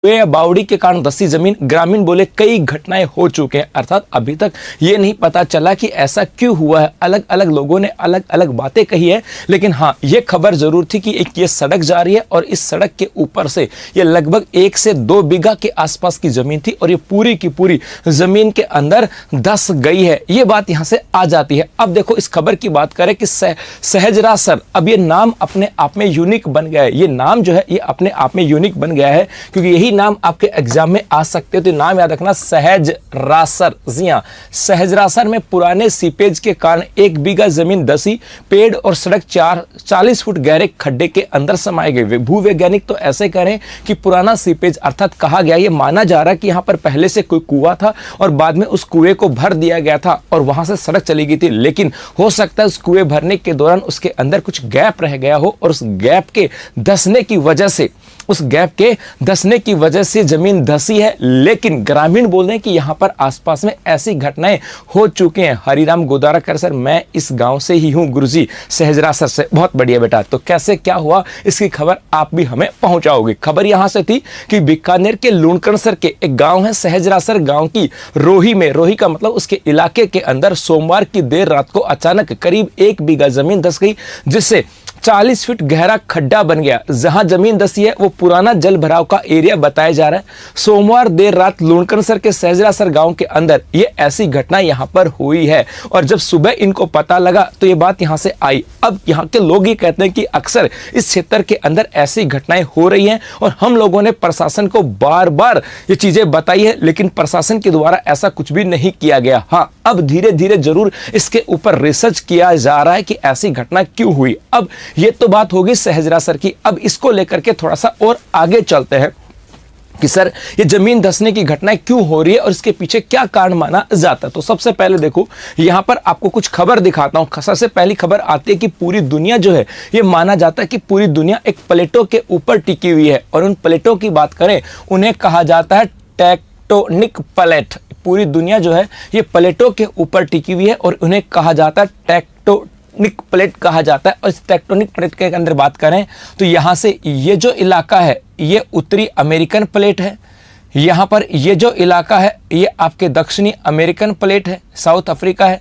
या बावड़ी के कारण धसी जमीन, ग्रामीण बोले कई घटनाएं हो चुके हैं। अर्थात अभी तक ये नहीं पता चला कि ऐसा क्यों हुआ है। अलग अलग लोगों ने अलग अलग बातें कही है, लेकिन हाँ ये खबर जरूर थी कि एक ये सड़क जा रही है और इस सड़क के ऊपर से ये लगभग 1 से 2 बीघा के आसपास की जमीन थी और ये पूरी की पूरी जमीन के अंदर धस गई है। ये बात यहाँ से आ जाती है। अब देखो इस खबर की बात करें कि सहजरा सर, अब ये नाम अपने आप में यूनिक बन गया है। ये नाम जो है ये अपने आप में यूनिक बन गया है क्योंकि यही नाम आपके एग्जाम में आ सकते हो। तो नाम याद रखना, सहजरासर। जी हाँ, सहजरासर में पुराने सीपेज के कारण 1 बीघा जमीन धसी, पेड़ और सड़क 40 फुट गहरे खड्डे के अंदर समाये गए। भूवैज्ञानिक तो ऐसे करें कि पुराना सीपेज, अर्थात कहा गया, ये माना जा रहा है कि यहाँ पर पहले से कोई कुआं था और बाद में उस कुएं को भर दिया गया था और वहां से सड़क चली गई थी। लेकिन हो सकता है उस कुएं भरने के दौरान उसके अंदर कुछ गैप रह गया हो और उस गैप के धंसने की वजह से जमीन धसी है। लेकिन ग्रामीण बोल रहे हैं कि यहां पर आसपास में ऐसी घटनाएं हो चुकी हैं। हरिराम गोदाराकर सर, मैं इस गांव से ही हूं गुरुजी, सहजरासर से। बहुत बढ़िया बेटा। तो कैसे क्या हुआ इसकी खबर आप भी हमें पहुंचाओगे। खबर यहां से थी कि बीकानेर के लूणकरणसर के एक गांव है सहजरासर गांव की रोही में, रोही का मतलब उसके इलाके के अंदर सोमवार की देर रात को अचानक करीब 1 बीघा जमीन धस गई, जिससे 40 फीट गहरा खड्डा बन गया। जहां जमीन धसी है वो पुराना जल भराव का एरिया बताया जा रहा है। सोमवार देर रात लूणकरणसर के सहजरासर गांव के अंदर ये ऐसी घटना यहां पर हुई है और जब सुबह इनको पता लगा तो ये बात यहां से आई। अब यहां के लोग ये कहते हैं कि अक्सर इस क्षेत्र के अंदर ऐसी घटनाएं हो रही हैं और हम लोगों ने प्रशासन को बार बार ये चीजें बताई है, लेकिन प्रशासन के द्वारा ऐसा कुछ भी नहीं किया गया। हाँ, अब धीरे धीरे जरूर इसके ऊपर रिसर्च किया जा रहा है कि ऐसी घटना क्यों हुई। अब ये तो बात होगी सहजरासर की। अब इसको लेकर के थोड़ा सा और आगे चलते हैं कि सर ये जमीन धंसने की घटनाएं क्यों हो रही है और इसके पीछे क्या कारण माना जाता है। तो सबसे पहले देखो यहां पर आपको कुछ खबर दिखाता हूं। सबसे पहली खबर आती है कि पूरी दुनिया जो है ये माना जाता है कि पूरी दुनिया एक प्लेटों के ऊपर टिकी हुई है और उन प्लेटों की बात करें उन्हें कहा जाता है टेक्टोनिक प्लेट। पूरी दुनिया जो है ये प्लेटों के ऊपर टिकी हुई है और उन्हें कहा जाता है टेक्टोनिक प्लेट कहा जाता है। और इस टेक्टोनिक प्लेट के अंदर बात करें तो यहाँ से ये जो इलाका है ये उत्तरी अमेरिकन प्लेट है। यहाँ पर ये जो इलाका है ये आपके दक्षिणी अमेरिकन प्लेट है, साउथ अफ्रीका है।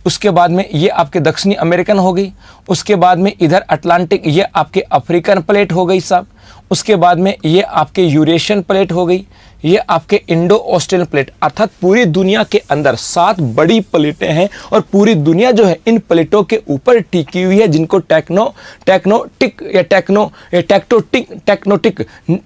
उसके बाद में ये आपके दक्षिणी अमेरिकन हो गई। उसके बाद में इधर अटलांटिक, ये आपके अफ्रीकन प्लेट हो गई साहब। उसके बाद में ये आपके यूरेशियन प्लेट हो गई। ये आपके इंडो ऑस्ट्रेलियन प्लेट। अर्थात पूरी दुनिया के अंदर 7 बड़ी प्लेटें हैं और पूरी दुनिया जो है इन प्लेटों के ऊपर टिकी हुई है, जिनको टेक्टोनिक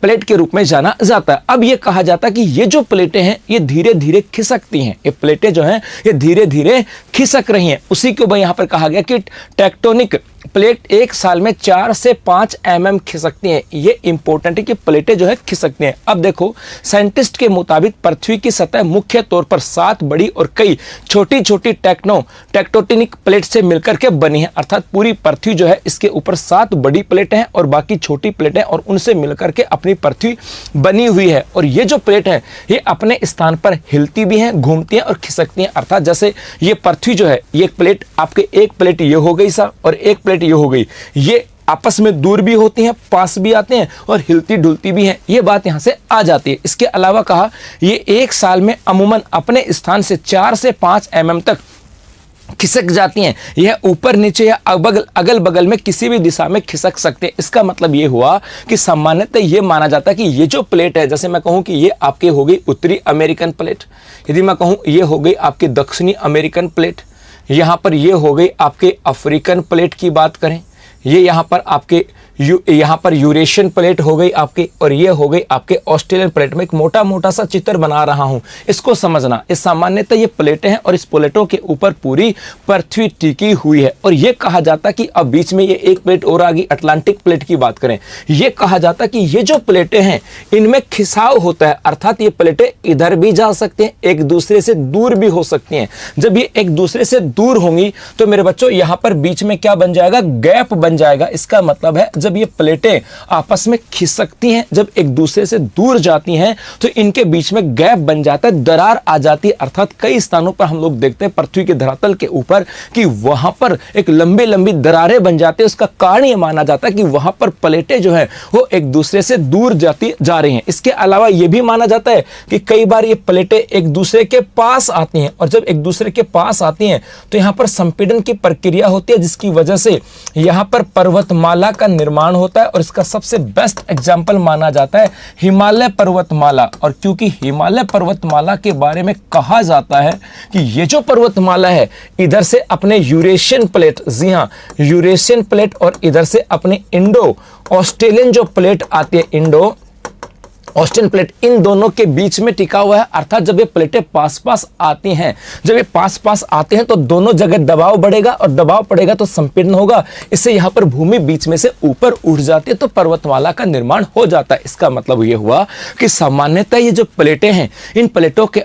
प्लेट के रूप में जाना जाता है। अब ये कहा जाता है कि ये जो प्लेटें हैं ये धीरे धीरे खिसकती हैं। ये प्लेटें जो हैं ये धीरे धीरे खिसक रही हैं। उसी को यहाँ पर कहा गया कि टेक्टोनिक प्लेट 1 साल में 4 से 5 mm खिसकती हैं। ये इंपॉर्टेंट है कि प्लेटें जो है खिसकती हैं। अब देखो साइंटिस्ट के मुताबिक पृथ्वी की सतह मुख्य तौर पर 7 बड़ी और कई छोटी छोटी टेक्टोनिक प्लेट से मिलकर के बनी है। अर्थात पूरी पृथ्वी जो है इसके ऊपर 7 बड़ी प्लेटें हैं और बाकी छोटी प्लेटें और उनसे मिलकर के अपनी पृथ्वी बनी हुई है। और ये जो प्लेट है ये अपने स्थान पर हिलती भी हैं, घूमती हैं और खिसकती हैं। अर्थात जैसे ये पृथ्वी जो है ये प्लेट आपके एक प्लेट ये हो गई सा और एक प्लेट ये हो गई। ये आपस में दूर भी होती हैं, पास भी आते हैं और हिलती डुलती भी हैं। ये बात यहां से आ जाती है। इसके अलावा कहा ये 1 साल में अमूमन अपने स्थान से 4 से 5 mm तक खिसक जाती हैं। यह ऊपर नीचे या अगल बगल में किसी भी दिशा में खिसक सकते हैं। इसका मतलब ये हुआ कि सामान्यतः ये माना जाता है कि ये जो प्लेट है, जैसे मैं कहूं कि ये आपके हो गई उत्तरी अमेरिकन प्लेट, यदि मैं कहूं ये हो गई आपकी दक्षिणी अमेरिकन प्लेट, यहां पर ये हो गई आपके अफ्रीकन प्लेट की बात करें, ये यहाँ पर आपके यहाँ पर यूरेशियन प्लेट हो गई आपकी और ये हो गई आपके ऑस्ट्रेलियन प्लेट। में एक मोटा मोटा सा चित्र बना रहा हूं, इसको समझना। इस सामान्यतः ये प्लेटें हैं और इस प्लेटों के ऊपर पूरी पृथ्वी टिकी हुई है। और ये कहा जाता कि अब बीच में ये एक प्लेट और आ गई, अटलांटिक प्लेट की बात करें। ये कहा जाता कि ये जो प्लेटें हैं इनमें खिंचाव होता है। अर्थात ये प्लेटें इधर भी जा सकते हैं, एक दूसरे से दूर भी हो सकती हैं। जब ये एक दूसरे से दूर होंगी तो मेरे बच्चों यहाँ पर बीच में क्या बन जाएगा, गैप बन जाएगा। इसका मतलब है जब ये प्लेटें आपस में खिसकती हैं, जब एक दूसरे से दूर जाती हैं, तो इनके बीच में गैप बन जाता है, दरार आ जाती है। अर्थात कई स्थानों पर हम लोग देखते हैं पृथ्वी के धरातल के ऊपर कि वहां पर एक लंबी लंबी दरारें बन जाती है। उसका कारण यह माना जाता है कि वहां पर प्लेटें जो है वो एक दूसरे से दूर जाती जा रही हैं। इसके अलावा यह भी माना जाता है कि कई बार ये प्लेटें एक दूसरे के पास आती हैं, और जब एक दूसरे के पास आती हैं तो यहां पर संपीड़न की प्रक्रिया होती है, जिसकी वजह से यहां पर पर्वतमाला का निर्माण होता है। और इसका सबसे बेस्ट एग्जाम्पल माना जाता है हिमालय पर्वतमाला। और क्योंकि हिमालय पर्वतमाला के बारे में कहा जाता है कि ये जो पर्वतमाला है, इधर से अपने यूरेशियन प्लेट, जी हां, यूरेशियन प्लेट, और इधर से अपने इंडो ऑस्ट्रेलियन जो प्लेट आती है, इंडो ऑस्ट्रेलियन प्लेट, इन दोनों के बीच में टिका हुआ है। अर्थात जब ये प्लेटें पास पास आती हैं, जब ये पास पास आते हैं तो दोनों जगह दबाव बढ़ेगा, और दबाव पड़ेगा तो संपीड़न होगा। इससे यहां पर भूमि बीच में से ऊपर उठ जाती है, तो पर्वतमाला का निर्माण हो जाता है। इसका मतलब ये हुआ कि सामान्यतः ये जो प्लेटें हैं, इन प्लेटों के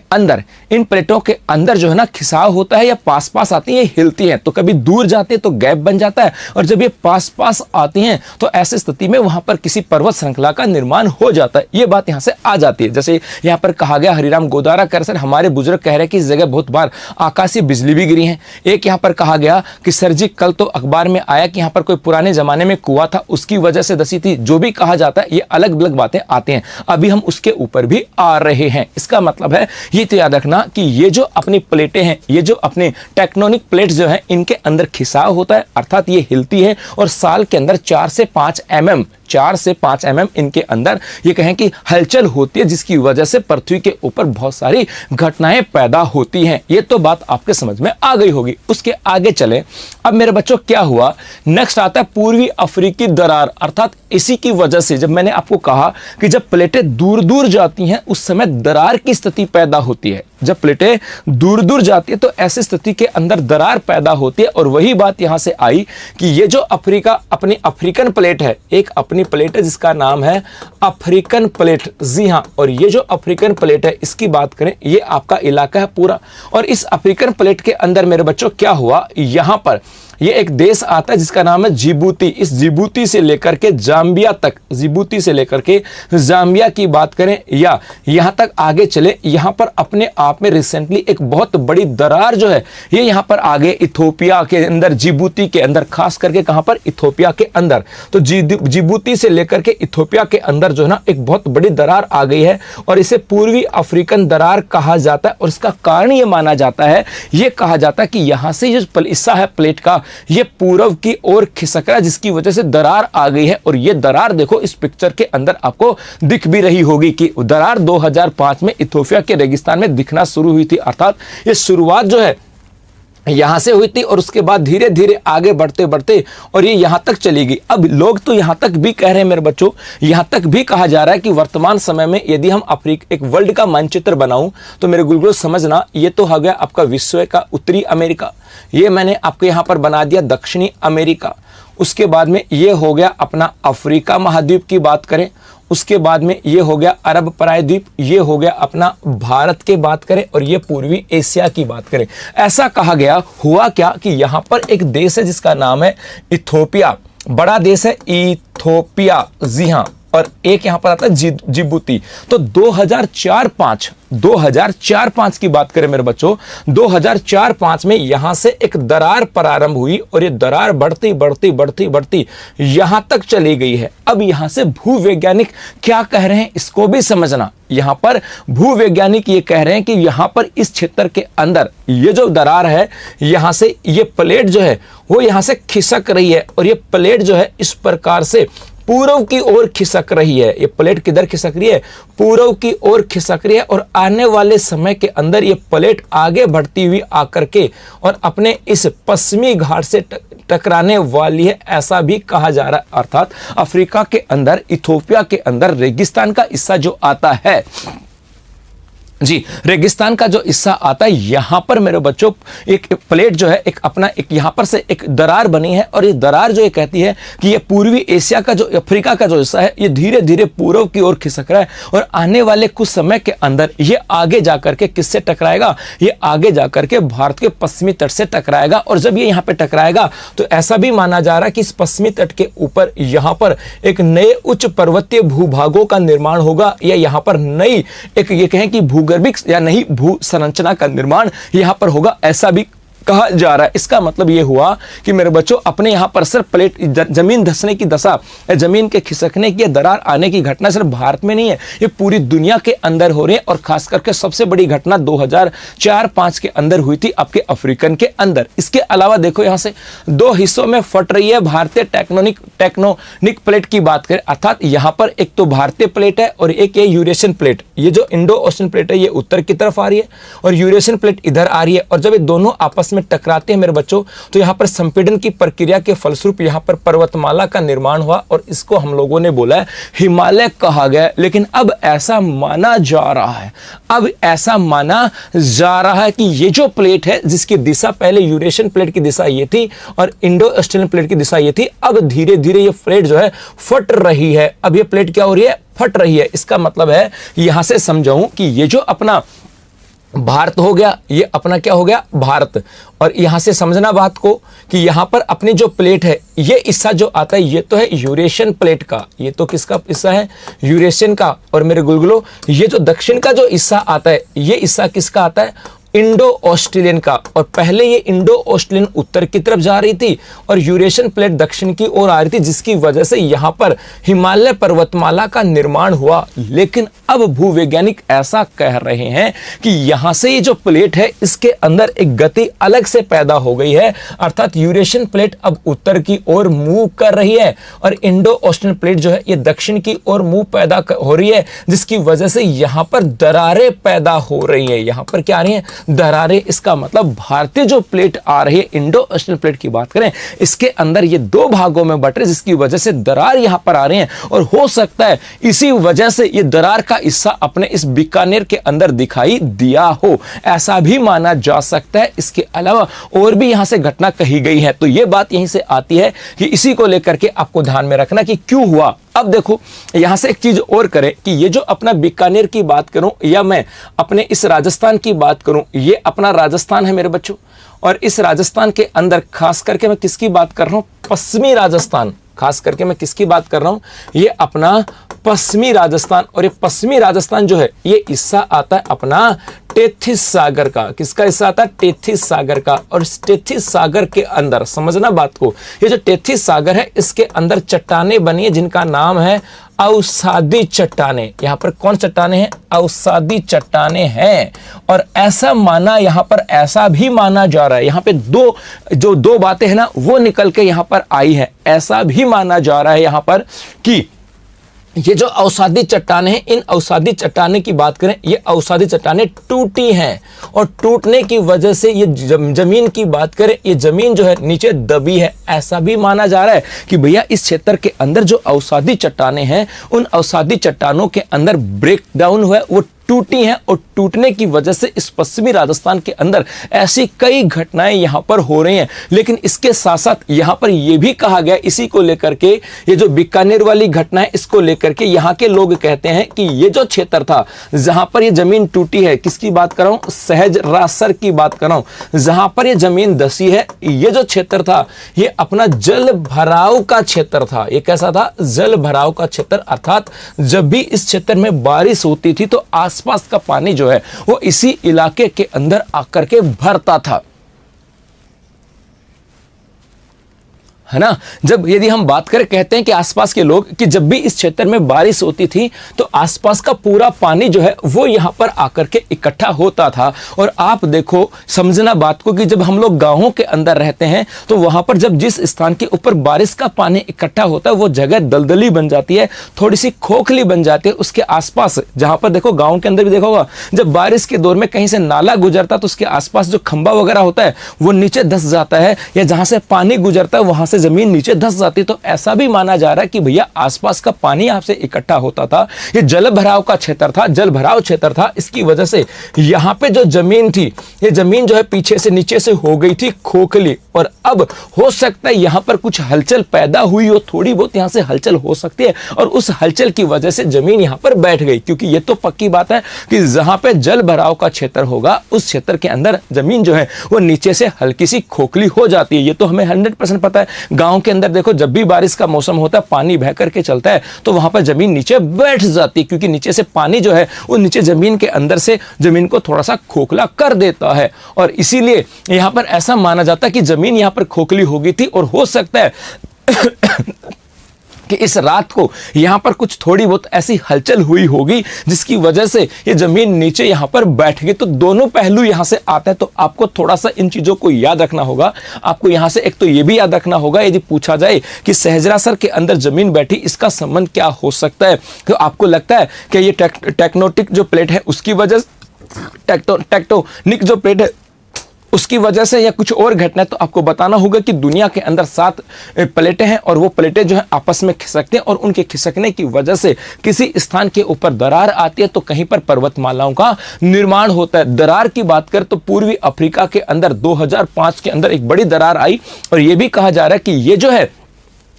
अंदर जो है ना खिंचाव होता है, या पास पास आती है, हिलती है, तो कभी दूर जाती है तो गैप बन जाता है, और जब ये पास पास आती हैं तो ऐसी स्थिति में वहां पर किसी पर्वत श्रृंखला का निर्माण हो जाता है। ये बात यहां से आ जाती है। जैसे यहां पर कहा गया, हरिराम गोदारा कर सर, हमारे बुजुर्ग कह रहे हैं कि इस जगह बहुत बार आकाशीय बिजली भी गिरी है। एक यहां पर कहा गया कि सर जी कल तो अखबार में आया कि यहां पर कोई पुराने जमाने में कुआं था, उसकी वजह से धसी थी। जो भी कहा जाता है, ये अलग अलग बातें आती हैं, अभी हम उसके ऊपर भी आ रहे हैं। इसका मतलब है ये तो याद रखना कि ये जो अपनी प्लेटें हैं, ये जो अपने टेक्टोनिक प्लेट्स जो हैं, इनके अंदर खिंचाव होता है, अर्थात ये हिलती है, और साल के अंदर 4 से 5 mm इनके अंदर ये कहें कि हलचल होती है, जिसकी वजह से पृथ्वी के ऊपर बहुत सारी घटनाएं पैदा होती हैं। ये तो बात आपके समझ में आ गई होगी। उसके आगे चले। अब मेरे बच्चों क्या हुआ, नेक्स्ट आता है पूर्वी अफ्रीकी दरार। अर्थात इसी की वजह से जब मैंने आपको कहा कि जब प्लेटें दूर दूर जाती हैं, उस समय दरार की स्थिति पैदा होती है। जब प्लेटें दूर दूर जाती है तो ऐसी स्थिति के अंदर दरार पैदा होती है। और वही बात यहां से आई कि ये जो अफ्रीका अपनी अफ्रीकन प्लेट है, एक अपनी प्लेट है जिसका नाम है अफ्रीकन प्लेट, जी हां। और ये जो अफ्रीकन प्लेट है, इसकी बात करें, ये आपका इलाका है पूरा। और इस अफ्रीकन प्लेट के अंदर मेरे बच्चों क्या हुआ, यहां पर ये एक देश आता है जिसका नाम है जिबूती। इस जिबूती से लेकर के जाम्बिया तक, जिबूती से लेकर के जाम्बिया की बात करें या यहां तक आगे चले, यहां पर अपने आप में रिसेंटली एक बहुत बड़ी दरार जो है ये यहां पर आगे इथोपिया के अंदर, जिबूती के अंदर, खास करके कहां पर, इथोपिया के अंदर। तो जिबूती से लेकर के इथोपिया के अंदर जो है ना एक बहुत बड़ी दरार आ गई है, और इसे पूर्वी अफ्रीकन दरार कहा जाता है। और इसका कारण ये माना जाता है, ये कहा जाता है कि यहां से जो हिस्सा है प्लेट का, ये पूर्व की ओर खिसक रहा है, जिसकी वजह से दरार आ गई है। और ये दरार देखो इस पिक्चर के अंदर आपको दिख भी रही होगी कि दरार 2005 में इथोपिया के रेगिस्तान में दिखना शुरू हुई थी। अर्थात ये शुरुआत जो है यहां से हुई थी, और उसके बाद धीरे धीरे आगे बढ़ते बढ़ते और ये यहां तक चली गई। अब लोग तो यहां तक भी कह रहे हैं मेरे बच्चों, यहां तक भी कहा जा रहा है कि वर्तमान समय में यदि हम अफ्रीका एक वर्ल्ड का मानचित्र बनाऊं तो मेरे गुलगुल समझना, ये तो हो गया आपका विश्व का उत्तरी अमेरिका, ये मैंने आपको यहां पर बना दिया दक्षिणी अमेरिका। उसके बाद में ये हो गया अपना अफ्रीका महाद्वीप की बात करें, उसके बाद में ये हो गया अरब प्रायद्वीप, ये हो गया अपना भारत के बात करें, और ये पूर्वी एशिया की बात करें। ऐसा कहा गया, हुआ क्या कि यहां पर एक देश है जिसका नाम है इथोपिया, बड़ा देश है इथोपिया, जी हां। और एक यहां पर आता है जिबूती। तो 2004-5 की बात करें मेरे बच्चों, 2004-5 में यहां से एक दरार प्रारंभ हुई, और ये दरार बढ़ती बढ़ती बढ़ती बढ़ती यहां तक चली गई है। अब यहां से भूवैज्ञानिक क्या कह रहे हैं इसको भी समझना। यहां पर भूवैज्ञानिक ये कह रहे हैं कि यहां पर इस क्षेत्र के अंदर ये जो दरार है, यहां से ये प्लेट जो है वो यहां से खिसक रही है, और ये प्लेट जो है इस प्रकार से पूर्व की ओर खिसक रही है। ये प्लेट किधर खिसक रही है, पूर्व की ओर खिसक रही है। और आने वाले समय के अंदर ये प्लेट आगे बढ़ती हुई आकर के और अपने इस पश्चिमी घाट से टकराने वाली है, ऐसा भी कहा जा रहा है। अर्थात अफ्रीका के अंदर, इथोपिया के अंदर रेगिस्तान का हिस्सा जो आता है, जी, रेगिस्तान का जो हिस्सा आता है यहां पर मेरे बच्चों एक प्लेट जो है एक अपना एक यहां पर से एक दरार बनी है और ये दरार जो ये कहती है कि ये पूर्वी एशिया का जो अफ्रीका का जो हिस्सा है ये धीरे धीरे पूर्व की ओर खिसक रहा है और आने वाले कुछ समय के अंदर ये आगे जाकर के किससे टकराएगा, ये आगे जाकर के भारत के पश्चिमी तट से टकराएगा। और जब ये यहां पे टकराएगा तो ऐसा भी माना जा रहा है कि इस पश्चिमी तट के ऊपर यहां पर एक नए उच्च पर्वतीय भूभागों का निर्माण होगा या यहां पर नई एक ये कहें कि भूगर्भिक या नहीं भू संरचना का निर्माण यहां पर होगा, ऐसा भी कहा जा रहा है। इसका मतलब यह हुआ कि मेरे बच्चों अपने यहां पर सिर्फ प्लेट जमीन धंसने की दशा, जमीन के खिसकने की, दरार आने की घटना सिर्फ भारत में नहीं है, ये पूरी दुनिया के अंदर हो रही है। और खास करके सबसे बड़ी घटना 2004-5 के अंदर हुई थी आपके अफ्रीकन के अंदर। इसके अलावा देखो यहां से दो हिस्सों में फट रही है भारतीय टेक्टोनिक प्लेट की बात करें, अर्थात यहां पर एक तो भारतीय प्लेट है और एक ये यूरेशियन प्लेट। ये जो इंडो ओशियन प्लेट है ये उत्तर की तरफ आ रही है और यूरेशियन प्लेट इधर आ रही है। और जब ये दोनों आपस में टकराते हैं मेरे बच्चों तो यहां पर संपीड़न की प्रक्रिया के फलस्वरूप यहां पर पर्वतमाला का निर्माण हुआ और इसको हम लोगों ने बोला है हिमालय कहा गया। लेकिन अब ऐसा माना जा रहा है कि ये जो प्लेट है जिसकी दिशा पहले यूरेशियन प्लेट की दिशा ये थी और इंडो ऑस्ट्रेलियन प्लेट की दिशा ये थी, अब धीरे धीरे ये प्लेट जो है फट रही है। अब ये प्लेट क्या हो रही है, फट रही है। इसका मतलब है यहां से समझाऊं कि ये जो अपना भारत हो गया, ये अपना क्या हो गया, भारत। और यहां से समझना बात को कि यहां पर अपनी जो प्लेट है ये हिस्सा जो आता है ये तो है यूरेशियन प्लेट का, ये तो किसका हिस्सा है, यूरेशियन का। और मेरे गुलगुलो ये जो दक्षिण का जो हिस्सा आता है ये हिस्सा किसका आता है, इंडो ऑस्ट्रेलियन का। और पहले ये इंडो ऑस्ट्रेलियन उत्तर की तरफ जा रही थी और यूरेशियन प्लेट दक्षिण की ओर आ रही थी, जिसकी वजह से यहां पर हिमालय पर्वतमाला का निर्माण हुआ। लेकिन अब भूवैज्ञानिक ऐसा कह रहे हैं कि यहां से ये जो प्लेट है इसके अंदर एक गति अलग से पैदा हो गई है, अर्थात यूरेशियन प्लेट अब उत्तर की ओर मूव कर रही है और इंडो ऑस्ट्रेलियन प्लेट जो है ये दक्षिण की ओर मूव पैदा हो रही है, जिसकी वजह से यहां पर दरारें पैदा हो रही है। यहां पर क्या आ रही है, दरारें। इसका मतलब भारतीय जो प्लेट आ रही है इंडो ऑस्ट्रेलियन प्लेट की बात करें, इसके अंदर ये दो भागों में बट रहे, जिसकी वजह से दरार यहां पर आ रही है। और हो सकता है इसी वजह से ये दरार का हिस्सा अपने इस बीकानेर के अंदर दिखाई दिया हो, ऐसा भी माना जा सकता है। इसके अलावा और भी यहां से घटना कही गई है, तो ये बात यहीं से आती है कि इसी को लेकर के आपको ध्यान में रखना कि क्यों हुआ। अब देखो यहां से एक चीज और करें कि ये जो अपना बीकानेर की बात करूं या मैं अपने इस राजस्थान की बात करूं, ये अपना राजस्थान है मेरे बच्चों। और इस राजस्थान के अंदर खास करके मैं किसकी बात कर रहा हूं, पश्चिमी राजस्थान। खास करके मैं किसकी बात कर रहा हूं, ये अपना पश्चिमी राजस्थान। और ये पश्चिमी राजस्थान जो है ये हिस्सा आता है अपना टेथिस सागर का। किसका हिस्सा आता है, टेथिस सागर का। और इस टेथिस सागर के अंदर समझना बात को, ये जो टेथिस सागर है इसके अंदर चट्टानें बनी है जिनका नाम है अवसादी चट्टानें। यहां पर कौन चट्टानें हैं, अवसादी चट्टानें हैं। और ऐसा माना यहां पर ऐसा भी माना जा रहा है, यहां पे दो बातें हैं ना वो निकल के यहां पर आई है। ऐसा भी माना जा रहा है यहां पर कि ये जो अवसादी चट्टानें हैं, इन अवसादी चट्टानें की बात करें, ये अवसादी चट्टानें टूटी हैं और टूटने की वजह से ये जमीन की बात करें, ये जमीन जो है नीचे दबी है। ऐसा भी माना जा रहा है कि भैया इस क्षेत्र के अंदर जो अवसादी चट्टानें हैं, उन अवसादी चट्टानों के अंदर ब्रेक डाउन हुआ है, वो टूटी हैं और टूटने की वजह से इस पश्चिमी राजस्थान के अंदर ऐसी कई घटनाएं यहां पर हो रही हैं। लेकिन इसके साथ साथ यहां पर यह भी कहा गया, इसी को लेकर के ये जो बीकानेर वाली घटना है इसको लेकर के यहां के लोग कहते हैं कि ये जो क्षेत्र था जहां पर ये जमीन टूटी है, किसकी बात कर रहा हूं, सहजरासर की बात कर रहा हूं, जहां पर ये जमीन धसी है, ये जो क्षेत्र था ये अपना जल भराव का क्षेत्र था। ये कैसा था, जल भराव का क्षेत्र। अर्थात जब भी इस क्षेत्र में बारिश होती थी तो आसपास का पानी जो है वो इसी इलाके के अंदर आकर के भरता था, है ना। जब यदि हम बात करें, कहते हैं कि आसपास के लोग कि जब भी इस क्षेत्र में बारिश होती थी तो आसपास का पूरा पानी जो है वो यहां पर आकर के इकट्ठा होता था। और आप देखो समझना बात को कि जब हम लोग गांवों के अंदर रहते हैं तो वहां पर जब जिस स्थान के ऊपर बारिश का पानी इकट्ठा होता है वो जगह दलदली बन जाती है, थोड़ी सी खोखली बन जाती है। उसके आसपास जहां पर देखो गाँव के अंदर भी देखा होगा, जब बारिश के दौर में कहीं से नाला गुजरता तो उसके आसपास जो खंबा वगैरह होता है वो नीचे धस जाता है, या जहां से पानी गुजरता है वहां से जमीन नीचे धंस जाती तो ऐसा भी माना जा रहा है कि भैया आसपास का पानी यहाँ से इकट्ठा होता था, ये जल भराव का क्षेत्र था, जल भराव क्षेत्र था। इसकी वजह से यहाँ पे जो जमीन थी, ये जमीन जो है पीछे से नीचे से हो गई थी खोखली, और अब हो सकता है यहाँ पर कुछ हलचल पैदा हुई हो, थोड़ी बहुत यहाँ से हलचल हो सकती है, और उस हलचल की वजह से जमीन यहाँ पर बैठ गई। क्योंकि ये तो पक्की बात है कि जहां पे जल भराव का क्षेत्र होगा उस क्षेत्र के अंदर जमीन जो है वो नीचे से हल्की सी खोखली हो जाती है। ये तो हमें 100% पता है। गांव के अंदर देखो, जब भी बारिश का मौसम होता है, पानी बह करके चलता है, तो वहां पर जमीन नीचे बैठ जाती है, क्योंकि नीचे से पानी जो है वो नीचे जमीन के अंदर से जमीन को थोड़ा सा खोखला कर देता है। और इसीलिए यहां पर ऐसा माना जाता है कि जमीन यहां पर खोखली हो गई थी, और हो सकता है कि इस रात को यहां पर कुछ थोड़ी बहुत ऐसी हलचल हुई होगी जिसकी वजह से ये जमीन नीचे यहां पर बैठ गई। तो दोनों पहलू यहां से आते हैं, तो आपको थोड़ा सा इन चीजों को याद रखना होगा। आपको यहां से एक तो ये भी याद रखना होगा, यदि पूछा जाए कि सहजरासर के अंदर जमीन बैठी, इसका संबंध क्या हो सकता है, तो आपको लगता है कि ये टेक्टोनिक जो प्लेट है उसकी वजह, टेक्टोनिक जो प्लेट है उसकी वजह से, या कुछ और घटना है, तो आपको बताना होगा कि दुनिया के अंदर 7 प्लेटें हैं, और वो प्लेटें जो है आपस में खिसकते हैं, और उनके खिसकने की वजह से किसी स्थान के ऊपर दरार आती है, तो कहीं पर पर्वतमालाओं का निर्माण होता है। दरार की बात करें तो पूर्वी अफ्रीका के अंदर 2005 के अंदर एक बड़ी दरार आई, और यह भी कहा जा रहा है कि ये जो है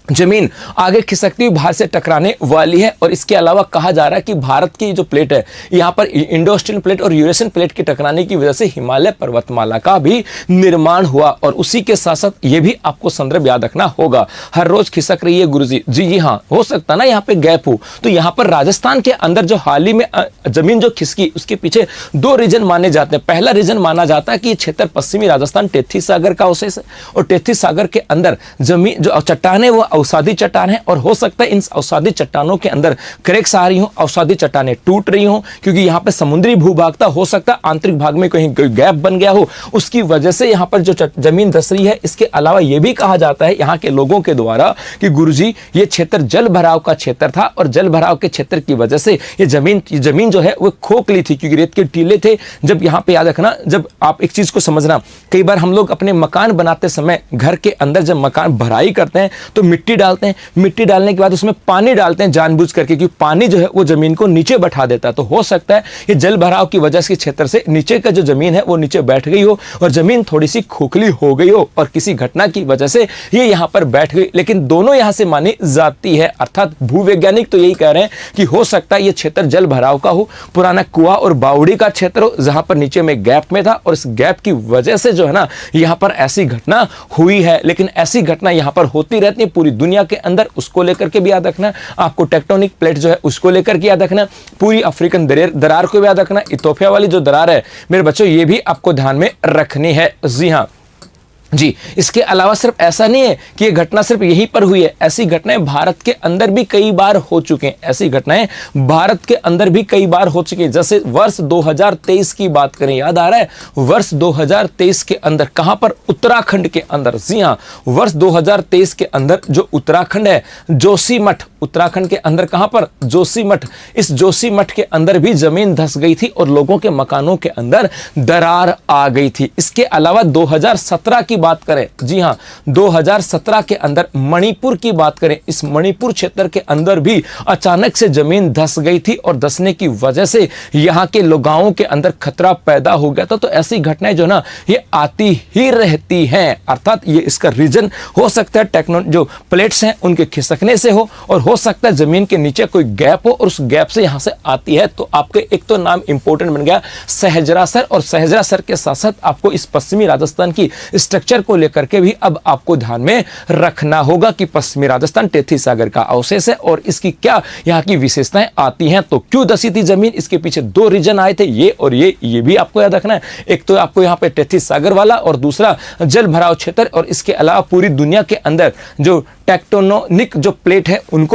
जमीन आगे खिसकती हुई बाहर से टकराने वाली है। और इसके अलावा कहा जा रहा है कि भारत की जो प्लेट है, यहाँ पर इंडो-वेस्टर्न प्लेट और यूरेशियन प्लेट के टकराने की वजह से हिमालय पर्वतमाला का भी निर्माण हुआ। और उसी के साथ साथ ये भी आपको संदर्भ याद रखना होगा, हर रोज खिसक रही है गुरुजी, जी हाँ, हो सकता ना यहाँ पे गैप हो। तो यहाँ पर राजस्थान के अंदर जो हाल ही में जमीन जो खिसकी, उसके पीछे 2 रीजन माने जाते हैं। पहला रीजन माना जाता है कि ये क्षेत्र पश्चिमी राजस्थान टेथी सागर का अवशेष है, और टेथी सागर के अंदर जमीन जो चट्टान है वो अवसादी चट्टान है, और हो सकता है इन अवसादी चट्टानों के अंदर क्रैक्स आ रही हो, अवसादी चट्टानें टूट रही हो, क्योंकि यहाँ पे समुद्री भूभाग था, हो सकता है आंतरिक भाग में कहीं गैप बन गया हो, उसकी वजह से यहाँ पर जो जमीन धस रही है। इसके अलावा यह भी कहा जाता है यहाँ के लोगों के द्वारा कि गुरुजी ये क्षेत्र जल भराव का क्षेत्र था, और जल भराव के क्षेत्र की वजह से ये जमीन जो है वो खोखली थी, क्योंकि रेत के टीले थे। जब यहाँ पे याद रखना, जब आप एक चीज को समझना, कई बार हम लोग अपने मकान बनाते समय घर के अंदर जब मकान भराई करते हैं तो मिट्टी डालते हैं, मिट्टी डालने के बाद उसमें पानी डालते हैं जानबूझ करके, क्योंकि पानी जो है वो जमीन को नीचे बैठा देता है। तो हो सकता है ये जल भराव की वजह से क्षेत्र से नीचे का जो जमीन है वो नीचे बैठ गई हो, और जमीन थोड़ी सी खोखली हो गई हो, और किसी घटना की वजह से ये यहां पर बैठ गई। लेकिन दोनों यहां से मानी जाती है, अर्थात भूवैज्ञानिक तो यही कह रहे हैं कि हो सकता है ये क्षेत्र जल भराव का हो, पुराना कुआं और बावड़ी का क्षेत्र हो, जहां पर नीचे में गैप में था, और इस गैप की वजह से जो है ना यहां पर ऐसी घटना हुई है। लेकिन ऐसी घटना यहां पर होती रहती है पूरी दुनिया के अंदर, उसको लेकर के भी याद रखना। आपको टेक्टोनिक प्लेट जो है उसको लेकर के याद रखना, पूरी अफ्रीकन दरार को भी याद रखना, इथोपिया वाली जो दरार है मेरे बच्चों ये भी आपको ध्यान में रखनी है। जी हाँ जी, इसके अलावा सिर्फ ऐसा नहीं है कि ये घटना सिर्फ यहीं पर हुई है, ऐसी घटनाएं भारत के अंदर भी कई बार हो चुके हैं, ऐसी घटनाएं भारत के अंदर भी कई बार हो चुकी है। जैसे वर्ष 2023 की बात करें, याद आ रहा है वर्ष 2023 के अंदर कहां पर, उत्तराखंड के अंदर। जी हां, वर्ष 2023 के अंदर जो उत्तराखंड है, जोशीमठ, उत्तराखंड के अंदर कहां पर, जोशीमठ, इस जोशीमठ के अंदर भी जमीन धंस गई थी और लोगों के मकानों के अंदर दरार आ गई थी। इसके अलावा 2017 की बात करें, जी हां 2017 के अंदर मणिपुर की बात करें, इस मणिपुर क्षेत्र के अंदर भी अचानक से जमीन धंस गई थी, और धंसने की वजह से यहां के गांवों के अंदर खतरा पैदा हो गया था। तो ऐसी घटनाएं जो ना ये आती ही रहती हैं, अर्थात ये इसका रीजन हो सकता है जो प्लेट्स हैं उनके खिसकने से हो, और हो सकता है जमीन के नीचे कोई गैप हो और उस गैप से यहां से आती है। तो आपके एक तो नाम इंपॉर्टेंट बन गया सहजरासर, और सहजरासर के साथ साथ आपको इस पश्चिमी राजस्थान की स्ट्रक्चर को लेकर के भी अब आपको ध्यान में रखना होगा कि पश्चिमी राजस्थान टेथी सागर का अवशेष है और इसकी क्या यहाँ की विशेषताएं आती हैं। तो क्यों धसी थी जमीन, इसके पीछे 2 रीजन आए थे, ये और ये भी आपको याद रखना है। एक तो आपको यहाँ पे टेथी सागर वाला, और दूसरा जल भराव क्षेत्र, और इसके अलावा पूरी दुनिया के अंदर जो टेक्टोनिक जो प्लेट है उनको